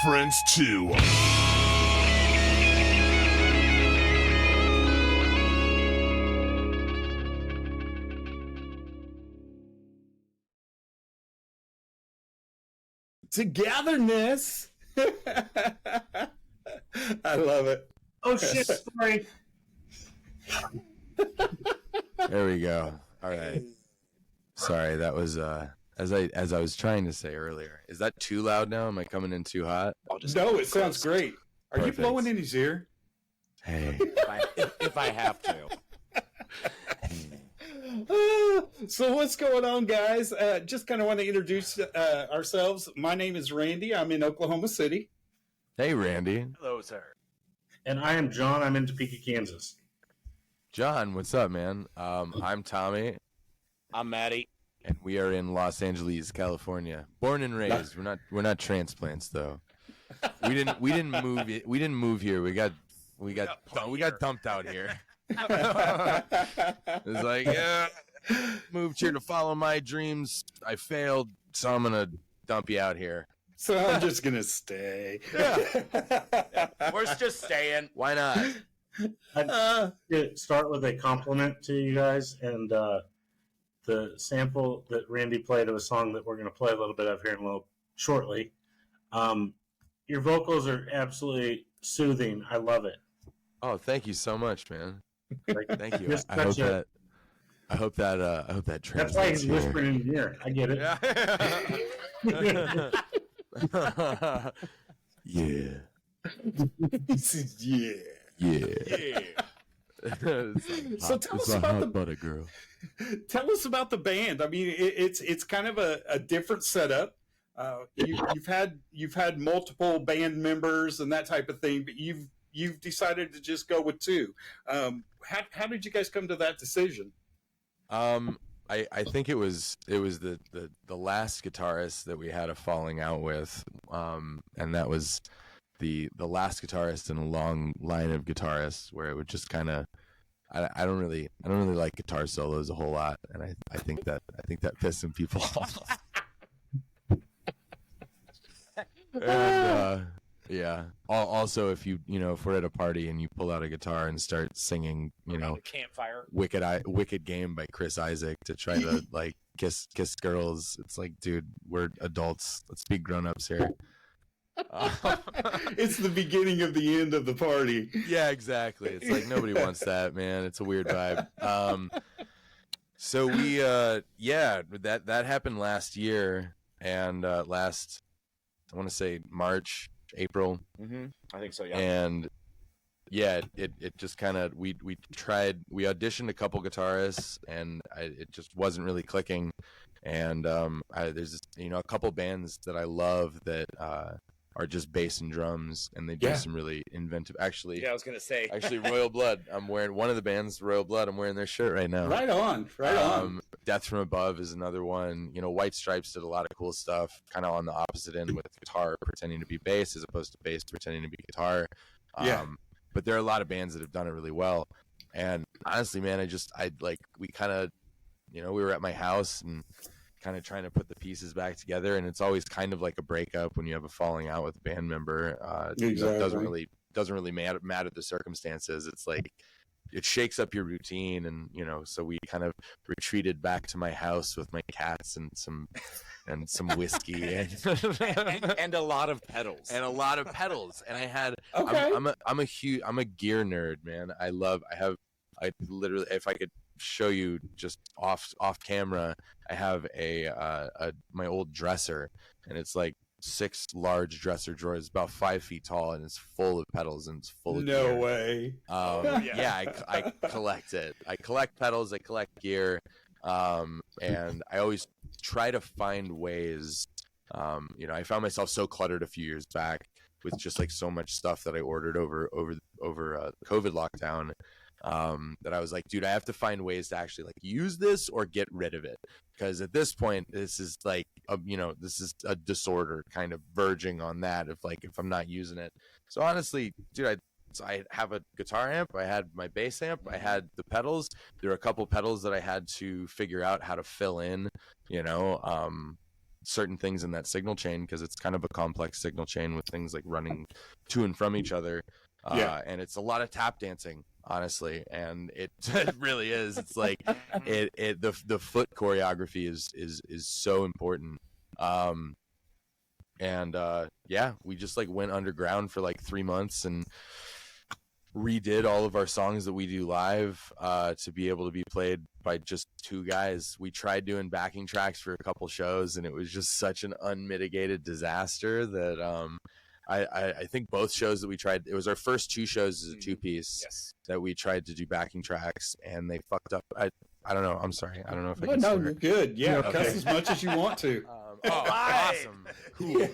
Friends too. Togetherness. I love it. Oh shit! Sorry. There we go. All right. Sorry, that was as I was trying to say earlier. Is that too loud now? Am I coming in too hot? No, it sounds great. Are Perfect. You blowing in his ear? Hey. if I have to. So what's going on, guys? Just kind of want to introduce ourselves. My name is Randy. I'm in Oklahoma City. Hey, Randy. Hello, sir. And I am John. I'm in Topeka, Kansas. John, what's up, man? I'm Tommy. I'm Maddie. And we are in Los Angeles, California. Born and raised. We're not transplants though. We didn't move it. We didn't move here. We got dumped out here. It's like, yeah, moved here to follow my dreams. I failed, so I'm gonna dump you out here. So I'm just gonna stay. Yeah. We're just staying. Why not? I'd start with a compliment to you guys, and the sample that Randy played of a song that we're going to play a little bit of here in a little shortly. Your vocals are absolutely soothing. I love it. Oh, thank you so much, man. Thank you. I hope that translates. That's why he's whispering in your ear. I get it. Yeah. Yeah. So tell us about the butter girl. Tell us about the band. I mean, it's kind of a different setup. You've had multiple band members and that type of thing, but you've decided to just go with two. How did you guys come to that decision? I think it was the last guitarist that we had a falling out with, and that was the last guitarist in a long line of guitarists where it would just kind of I don't really like guitar solos a whole lot, and I think that pissed some people off. And yeah. Also, if if we're at a party and you pull out a guitar and start singing, campfire, Wicked Game by Chris Isaac to try to like kiss girls, it's like, dude, we're adults. Let's be grown-ups here. It's the beginning of the end of the party. Yeah, exactly. It's like nobody wants that, man. It's a weird vibe. So we that happened last year, and I want to say March, April. Mm-hmm. I think so, yeah. And yeah, it just kind of we auditioned a couple guitarists, and it just wasn't really clicking. And there's a couple bands that I love that are just bass and drums, and they do some really inventive. Actually, I was gonna say Royal Blood. I'm wearing one of the bands, Royal Blood. I'm wearing their shirt right now. Right on. Death from Above is another one. White Stripes did a lot of cool stuff, kind of on the opposite end with guitar pretending to be bass as opposed to bass pretending to be guitar. But there are a lot of bands that have done it really well. And honestly, man, we kind of, we were at my house and kind of trying to put the pieces back together, and it's always kind of like a breakup when you have a falling out with a band member. Exactly. It doesn't really matter the circumstances. It's like it shakes up your routine. And so we kind of retreated back to my house with my cats and some whiskey and a lot of pedals. And I had Okay. I'm a gear nerd, man. I literally, if I could show you just off camera, I have my old dresser, and it's like 6 large dresser drawers, about 5 feet tall, and it's full of pedals and it's full of No gear. way. I collect it. I collect pedals, I collect gear, and I always try to find ways. I found myself so cluttered a few years back with just like so much stuff that I ordered over COVID lockdown, that I was like, dude, I have to find ways to actually like use this or get rid of it, because at this point this is like this is a disorder kind of verging on that, if I'm not using it. So honestly, dude, I have a guitar amp, I had my bass amp, I had the pedals. There are a couple pedals that I had to figure out how to fill in, certain things in that signal chain, because it's kind of a complex signal chain with things like running to and from each other. And it's a lot of tap dancing, honestly, and it really is. It's like the foot choreography is so important. We just like went underground for like 3 months and redid all of our songs that we do live to be able to be played by just 2 guys. We tried doing backing tracks for a couple shows, and it was just such an unmitigated disaster that I think both shows that we tried, it was our first 2 shows as a 2-piece that we tried to do backing tracks, and they fucked up. I don't know. I'm sorry. I don't know if I can No, swear. you're good. Yeah, Okay. cuss as much as you want to. Awesome. Cool.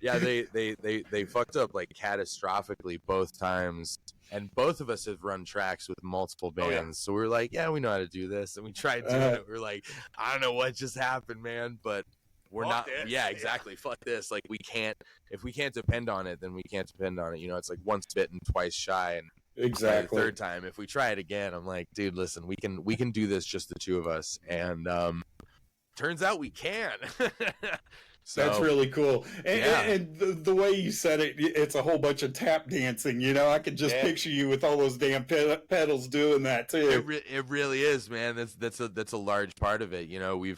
They fucked up like catastrophically both times, and both of us have run tracks with multiple bands. So we were like, yeah, we know how to do this, and we tried doing it. We were like, I don't know what just happened, man, but we're Fuck not this. Yeah, exactly. Fuck this. Like, if we can't depend on it, then we can't depend on it. It's like once bitten, twice shy. And Exactly. the third time, if we try it again, I'm like, dude, listen, we can do this, just the 2 of us. And turns out we can. So, that's really cool. And the way you said it, it's a whole bunch of tap dancing. I could just picture you with all those damn pedals doing that too. It really is, man. That's a large part of it. We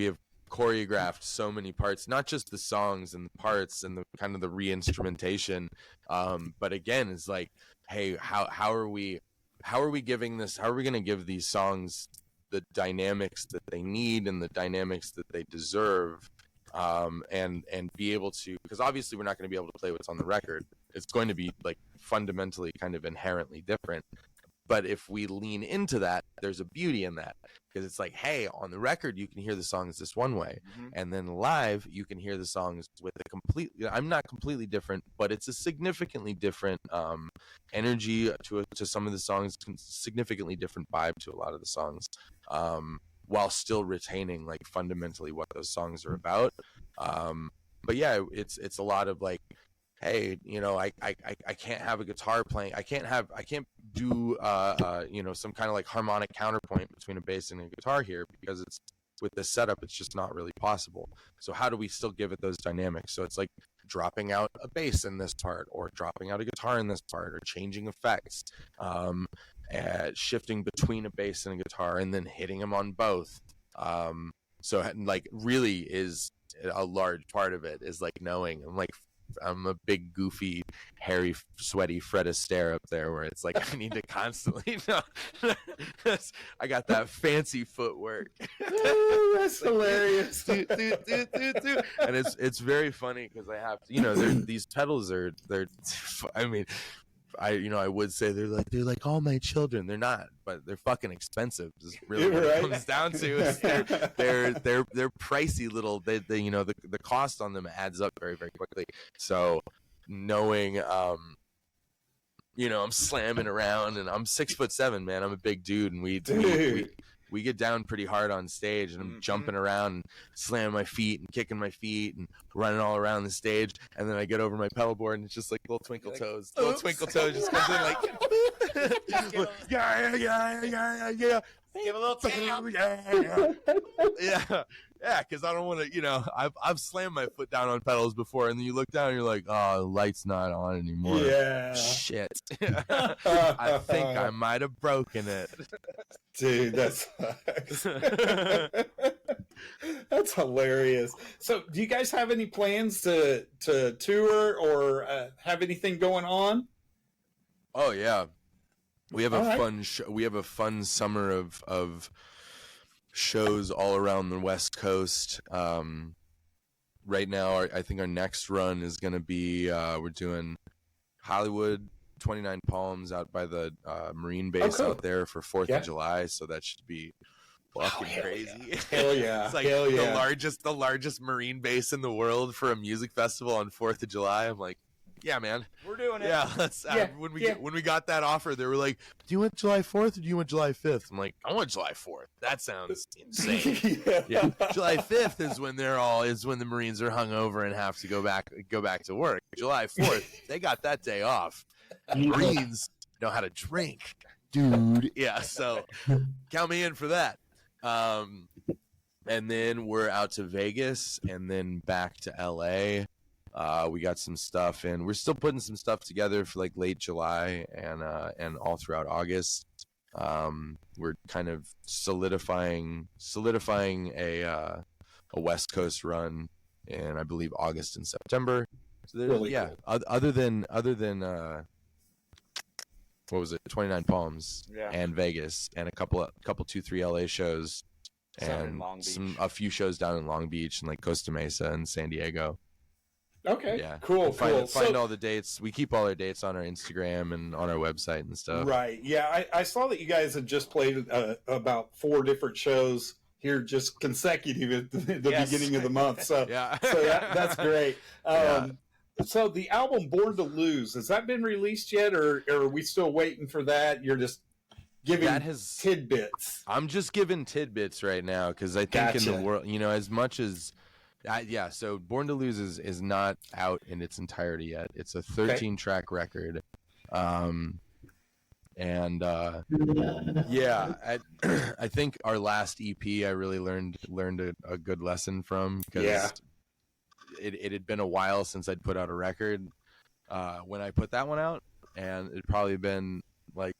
have choreographed so many parts, not just the songs and the parts and the kind of the re-instrumentation, but again, it's like, hey, how are we going to give these songs the dynamics that they need and the dynamics that they deserve, and be able to, because obviously we're not going to be able to play what's on the record. It's going to be like fundamentally kind of inherently different. But if we lean into that, there's a beauty in that, because it's like, hey, on the record you can hear the songs this one way, and then live you can hear the songs with a I'm not completely different, but it's a significantly different energy to some of the songs, significantly different vibe to a lot of the songs, while still retaining like fundamentally what those songs are about. But yeah, it's a lot of like, hey, I can't have a guitar playing. I can't do some kind of like harmonic counterpoint between a bass and a guitar here, because it's with this setup, it's just not really possible. So how do we still give it those dynamics? So it's like dropping out a bass in this part, or dropping out a guitar in this part, or changing effects, shifting between a bass and a guitar, and then hitting them on both. So like really is a large part of it is like knowing. I'm a big, goofy, hairy, sweaty Fred Astaire up there, where it's like I need to constantly know. I got that fancy footwork. Oh, that's hilarious. And it's very funny, because I have to, these pedals are, I mean, I would say they're like all my children. They're not, but they're fucking expensive. Is really what it comes down to. Is they're pricey little. They the cost on them adds up very, very quickly. So knowing I'm slamming around, and I'm 6'7", man. I'm a big dude, and we get down pretty hard on stage, and I'm jumping around and slamming my feet and kicking my feet and running all around the stage. And then I get over my pedal board, and it's just like little twinkle toes. Little twinkle toes just comes in like, yeah. Give a little tap. Yeah, yeah, because I don't want to, I've slammed my foot down on pedals before, and then you look down and you're like, oh, the light's not on anymore. Yeah. Shit. I think I might have broken it. Dude, that's that's hilarious. So, do you guys have any plans to tour or have anything going on? Oh yeah, we have a All right. fun we have a fun summer of shows all around the West Coast. Right now, I think our next run is going to be we're doing Hollywood, 29 Palms out by the Marine base cool. out there for 4th Yeah. of July, so that should be fucking hell crazy. Hell yeah. It's like Hell yeah. the largest Marine base in the world for a music festival on 4th of July. I'm like, yeah, man. We're doing it. Yeah, let's. Yeah, When we got that offer, they were like, "Do you want July 4th or do you want July 5th?" I'm like, "I want July 4th. That sounds insane." Yeah, July 5th is when the Marines are hungover and have to go back to work. July 4th, they got that day off. Marines know how to drink, dude. Yeah, so count me in for that. And then we're out to Vegas and then back to LA. We got some stuff, and we're still putting some stuff together for like late July and all throughout August. We're kind of solidifying a West Coast run in, I believe, August and September. So Really cool. other than what was it, 29 Palms and Vegas and a couple 2-3 LA shows and a few shows down in Long Beach and like Costa Mesa and San Diego. Okay. Yeah. Cool. Find all the dates. We keep all our dates on our Instagram and on our website and stuff. Right. Yeah. I saw that you guys had just played about 4 different shows here, just consecutive at the beginning of the month. So Yeah. so that's great. Yeah. So the album "Born to Lose", has that been released yet, or are we still waiting for that? You're just giving tidbits. I'm just giving tidbits right now because I think in the world, as much as. So Born to Lose is not out in its entirety yet. It's a 13-track record. I think our last EP I really learned a good lesson from, because it had been a while since I'd put out a record when I put that one out, and it'd probably been like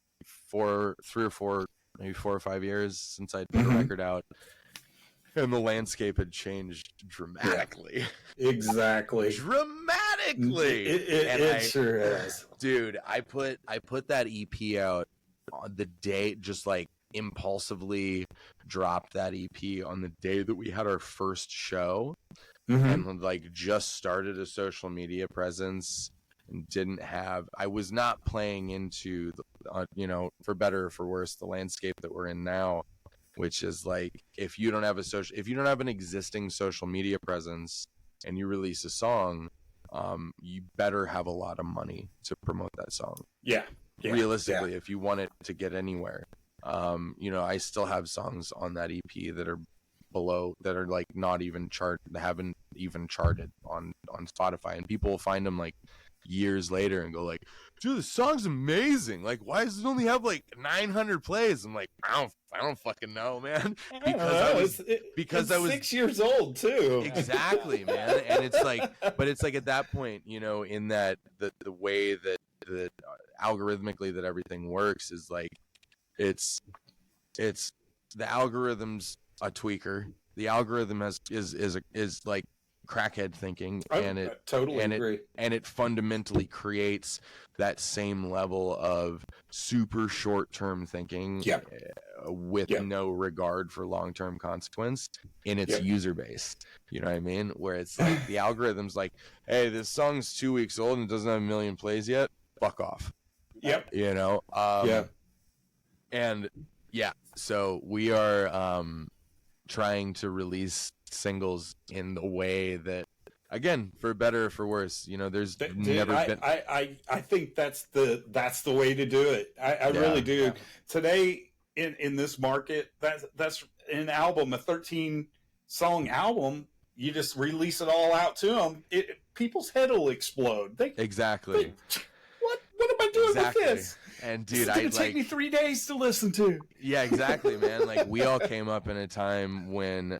3 or 4, maybe 4 or 5 years since I'd put a record out. And the landscape had changed dramatically. Exactly. Dramatically. It sure has. Dude, I put that EP out on the day, just like impulsively dropped that EP on the day that we had our first show, and like just started a social media presence and I was not playing into the, for better or for worse, the landscape that we're in now, which is like, if you don't have an existing social media presence and you release a song, you better have a lot of money to promote that song. Yeah. Realistically, if you want it to get anywhere. I still have songs on that EP that are like not even haven't even charted on Spotify, and people will find them like years later and go like, dude, this song's amazing, like why does it only have like 900 plays? I'm like, I don't fucking know, man, because I was 6 years old too. Exactly, man. And it's like, but it's like at that point, in that the way that algorithmically that everything works is like, it's the algorithm's a tweaker. The algorithm is like crackhead thinking, and it totally agree. And it fundamentally creates that same level of super short-term thinking with no regard for long-term consequence in its user base. You know what I mean? Where it's like the algorithm's like, hey, this song's 2 weeks old and doesn't have 1 million plays yet. Fuck off. Yep. And so we are trying to release singles in the way that, again, for better or for worse, there's never been. I think that's the way to do it. I really do. Yeah. Today in this market, that's an album, a 13-song album. You just release it all out to them. People's head will explode. Exactly. What am I doing with this? And This dude, is gonna take me 3 days to listen to. yeah, exactly, man. Like we all came up in a time when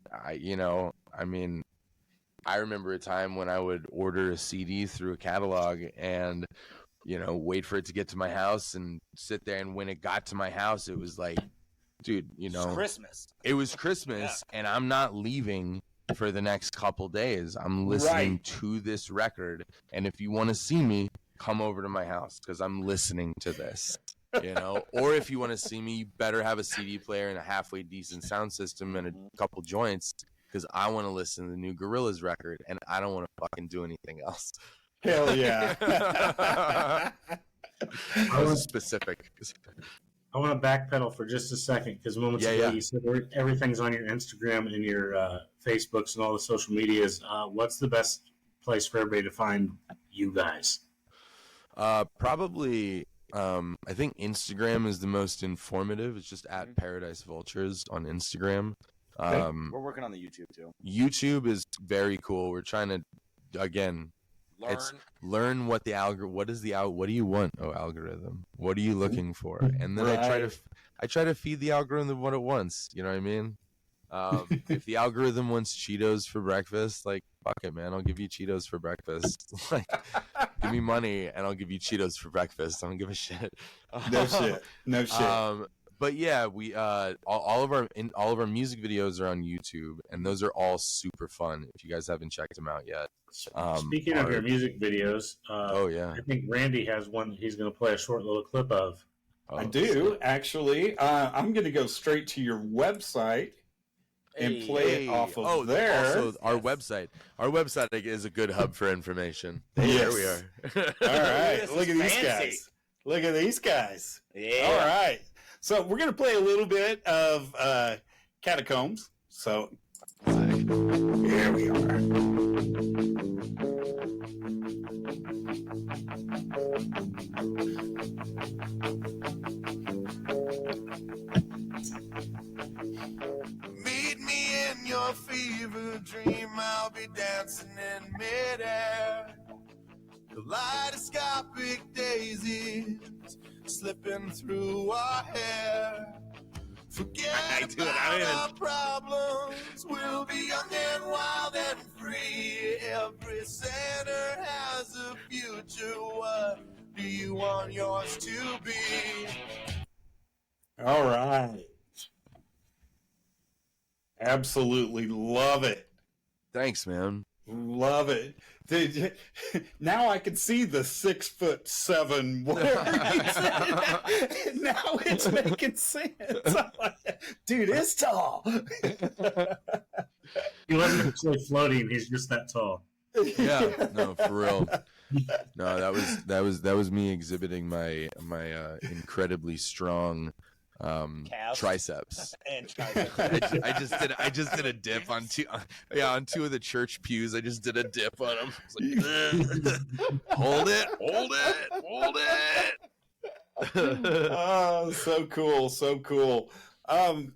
I remember a time when I would order a CD through a catalog and, wait for it to get to my house and sit there. And when it got to my house, it was like, dude, It's Christmas. it was Christmas and I'm not leaving for the next couple days. I'm listening to this record. And if you want to see me, come over to my house because I'm listening to this. Or if you want to see me, you better have a CD player and a halfway decent sound system and a couple joints because I want to listen to the new Gorillaz record and I don't want to fucking do anything else. Hell yeah. I was specific. I want to backpedal for just a second because moments ago you said everything's on your Instagram and your Facebooks and all the social medias. What's the best place for everybody to find you guys? Probably, I think Instagram is the most informative. It's just at Paradise Vultures on Instagram. We're working on the YouTube too. YouTube is very cool. We're trying to, again, learn what the algorithm. What do you want? Oh, algorithm. What are you looking for? And then I try to feed the algorithm what it wants. You know what I mean? If the algorithm wants Cheetos for breakfast, like fuck it, man, I'll give you Cheetos for breakfast. Like, give me money and I'll give you Cheetos for breakfast. I don't give a shit. No shit. But yeah, we all of our music videos are on YouTube, and those are all super fun. If you guys haven't checked them out yet. Speaking of your music videos, I think Randy has one he's going to play a short little clip of. I do actually. I'm going to go straight to your website and play it off of there. Also, our website is a good hub for information. There we are. All right, look at these guys. Look at these guys. Yeah. All right. So we're going to play a little bit of Catacombs. So here we are. Meet me in your fever dream. I'll be dancing in midair. Kaleidoscopic daisies slipping through our hair. Forget about our problems. We'll be young and wild and free. Every sinner has a future. What do you want yours to be? All right. Absolutely love it. Thanks, man. Love it. Now I can see the 6'7" word. Now it's making sense. I'm like, dude, it's tall. He wasn't actually floating. He's just that tall. Yeah, no, for real. No, that was me exhibiting my incredibly strong triceps. And triceps. I just did a dip on two of the church pews. I just did a dip on them. Like, hold it. Oh, so cool. I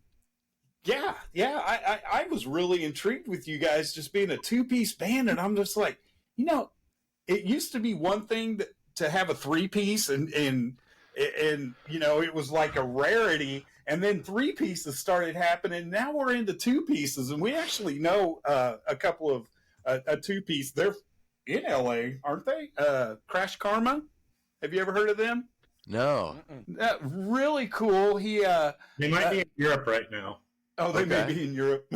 was really intrigued with you guys just being a two-piece band, and I'm just like, it used to be one thing to have a three-piece, and it was like a rarity, and then three pieces started happening. Now we're into two pieces, and we actually know a couple of a two piece. They're in LA, aren't they? Crash Karma. Have you ever heard of them? No. Really cool. They might be in Europe right now. Oh, they may be in Europe.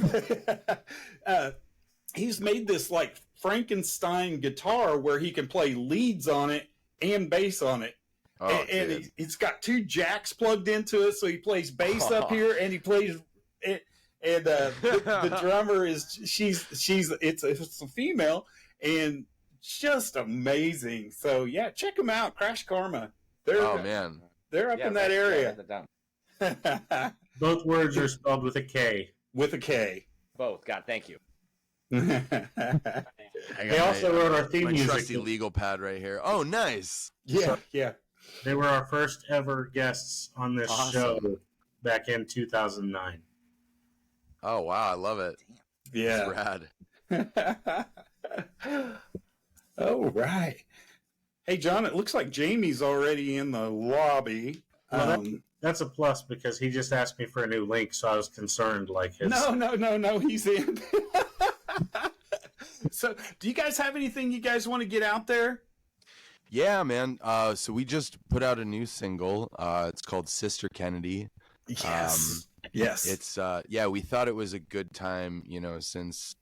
He's made this like Frankenstein guitar where he can play leads on it and bass on it. Oh, and it's got two jacks plugged into it, so he plays bass up here, and he plays it. And the drummer is it's a female, and just amazing. So yeah, check them out, Crash Karma. They're up in that area. Both words are spelled with a K. With a K. Both. God, thank you. They also wrote our theme music. Trusty legal pad right here. Oh, nice. Yeah. They were our first ever guests on this show back in 2009. Oh, wow. I love it. Yeah. It's rad. Oh, right. Hey, John, it looks like Jamie's already in the lobby. Well, that's a plus because he just asked me for a new link, so I was concerned. Like his... No, he's in. So, do you guys have anything you guys want to get out there? Yeah, man. So we just put out a new single. It's called Sister Kennedy. Yes. It's we thought it was a good time, you know, since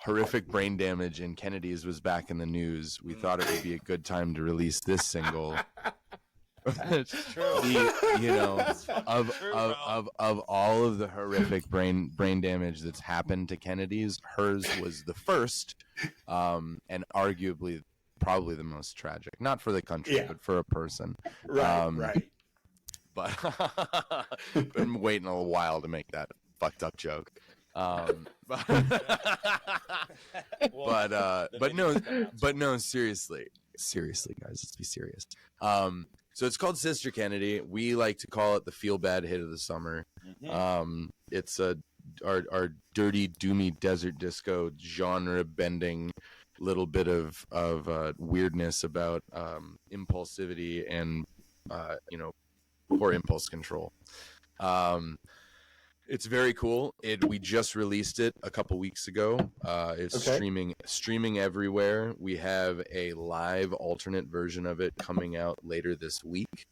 horrific brain damage in Kennedy's was back in the news. We thought it would be a good time to release this single. True. You know, of all of the horrific brain damage that's happened to Kennedy's, hers was the first, and arguably probably the most tragic. Not for the country, but for a person. Right. But been waiting a while to make that fucked up joke. But no, seriously, guys, let's be serious. So it's called Sister Kennedy. We like to call it the feel bad hit of the summer. It's our dirty, doomy desert disco genre bending little bit of weirdness about impulsivity and poor impulse control. It's very cool. We just released it a couple weeks ago. It's streaming everywhere. We have a live alternate version of it coming out later this week.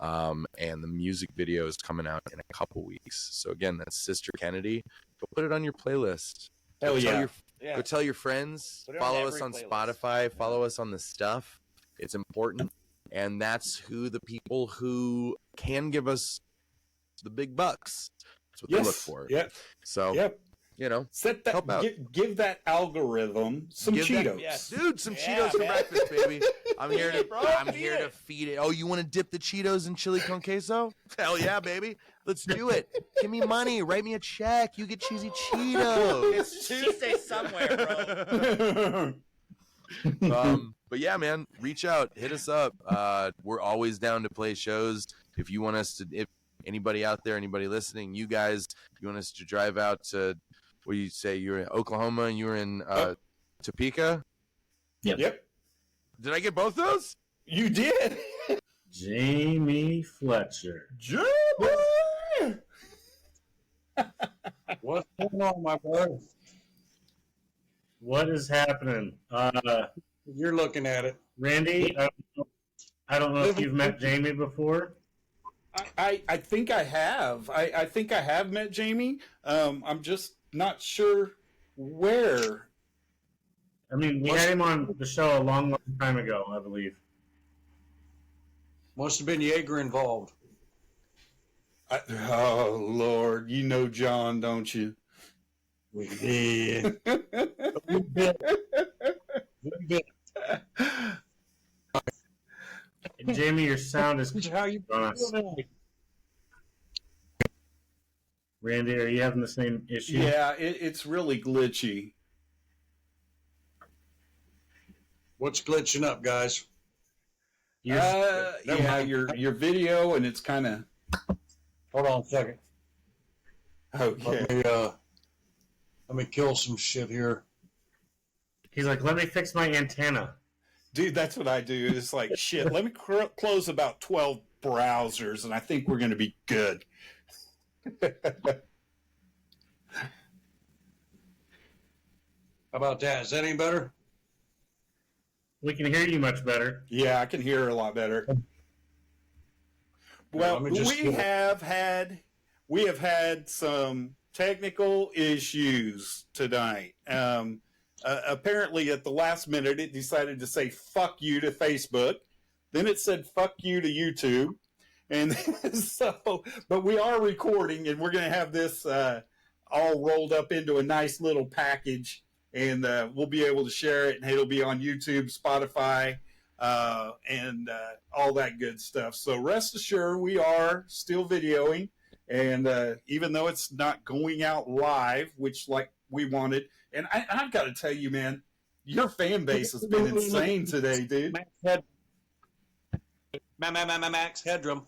And the music video is coming out in a couple weeks. So again, that's Sister Kennedy. Go put it on your playlist. Hell yeah. Go tell your friends. Follow us on Spotify. Follow us on The Stuff. It's important. And that's who the people who can give us the big bucks. That's what they look for. Yep. So, you know, set that. Help out. Give that algorithm some Cheetos, dude. Some Cheetos for breakfast, baby. I'm here to feed it. Oh, you want to dip the Cheetos in chili con queso? Hell yeah, baby. Let's do it. Give me money. Write me a check. You get cheesy Cheetos. It's Tuesday somewhere, bro. But yeah, man, reach out, hit us up. We're always down to play shows. If you want us to, if anybody out there, anybody listening, you guys, you want us to drive out to, what do you say? You're in Oklahoma and you were in Topeka? Yep. Did I get both those? You did. Jamie Fletcher. Jamie! What's going on, my brother? What is happening? You're looking at it. Randy, I don't know if you've met Jamie before. I think I have. I think I have met Jamie. I'm just not sure where. I mean, we had him on the show a long, long time ago, I believe. Must have been Jaeger involved. Oh, Lord. You know John, don't you? We did. We did. Jamie, your sound is How you on us. Randy, are you having the same issue? Yeah, it's really glitchy. What's glitching up, guys? Your video, and it's kind of. Hold on a second. Okay. Let me kill some shit here. He's like, let me fix my antenna. Dude, that's what I do. It's like, shit, let me close about 12 browsers, and I think we're going to be good. How about that? Is that any better? We can hear you much better. Yeah, I can hear her a lot better. Well, we have had some technical issues tonight. Apparently, at the last minute, it decided to say "fuck you" to Facebook. Then it said "fuck you" to YouTube, and so. But we are recording, and we're going to have this all rolled up into a nice little package, and we'll be able to share it, and it'll be on YouTube, Spotify, and all that good stuff. So rest assured, we are still videoing, and even though it's not going out live, which like we wanted. And I've got to tell you, man, your fan base has been insane today, dude. Max Headroom.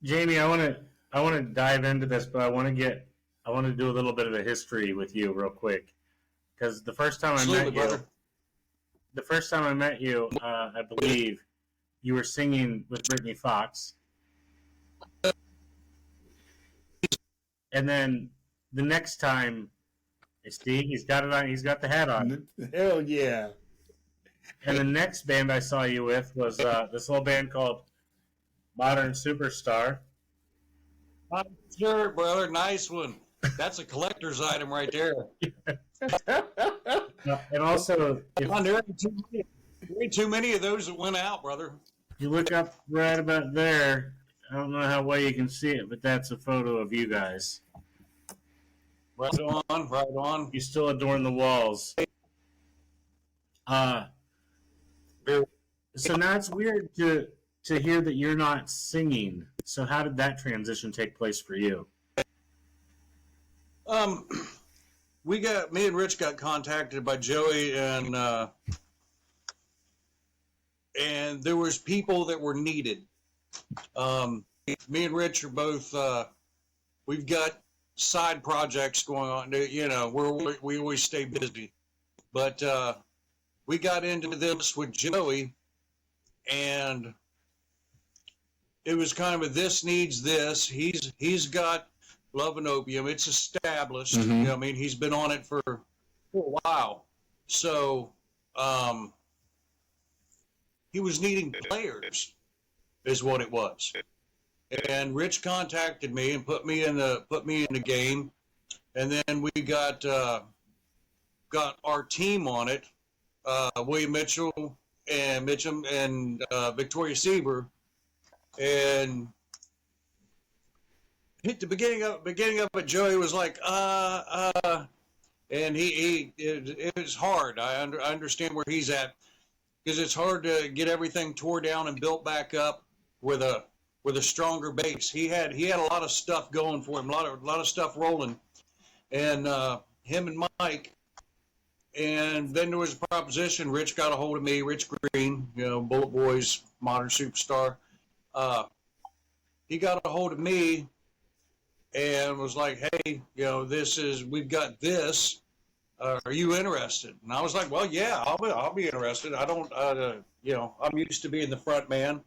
Jamie, I want to dive into this, but I want to get I want to do a little bit of a history with you real quick. Because the first time I met you, I believe you were singing with Brittany Fox. And then the next time, Steve, he's got it on. He's got the hat on. Hell yeah! And the next band I saw you with was this little band called Modern Superstar. Sure, brother. Nice one. That's a collector's item right there. And also, there ain't too many of those that went out, brother. if you look up right about there, I don't know how well you can see it, but that's a photo of you guys. Right on, right on. You still adorn the walls. So now it's weird to hear that you're not singing. So how did that transition take place for you? Me and Rich got contacted by Joey, and there was people that were needed. Me and Rich are both, we've got side projects going on, you know, we always stay busy. But we got into this with Joey, and it was kind of a this needs this. He's got Love and Opium. It's established. Mm-hmm. You know, I mean, he's been on it for a while. So he was needing players, is what it was. And Rich contacted me and put me in the game, and then we got our team on it. William Mitchell and Mitchum and Victoria Sieber, and hit the beginning of it. Joey was like, and it was hard. I understand where he's at, because it's hard to get everything tore down and built back up with a stronger base. He had a lot of stuff going for him, a lot of stuff rolling, and him and Mike. And then there was a proposition. Rich got a hold of me, Rich Green, you know, Bullet Boys, Modern Superstar. He got a hold of me and was like, hey, you know, we've got this. Are you interested? And I was like, well, yeah, I'll be interested. I don't, you know, I'm used to being the front man,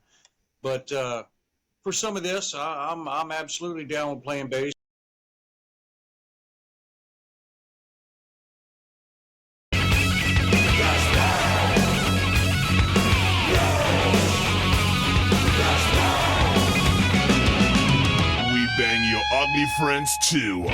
but for some of this, I'm absolutely down with playing bass. We bang your ugly friends too.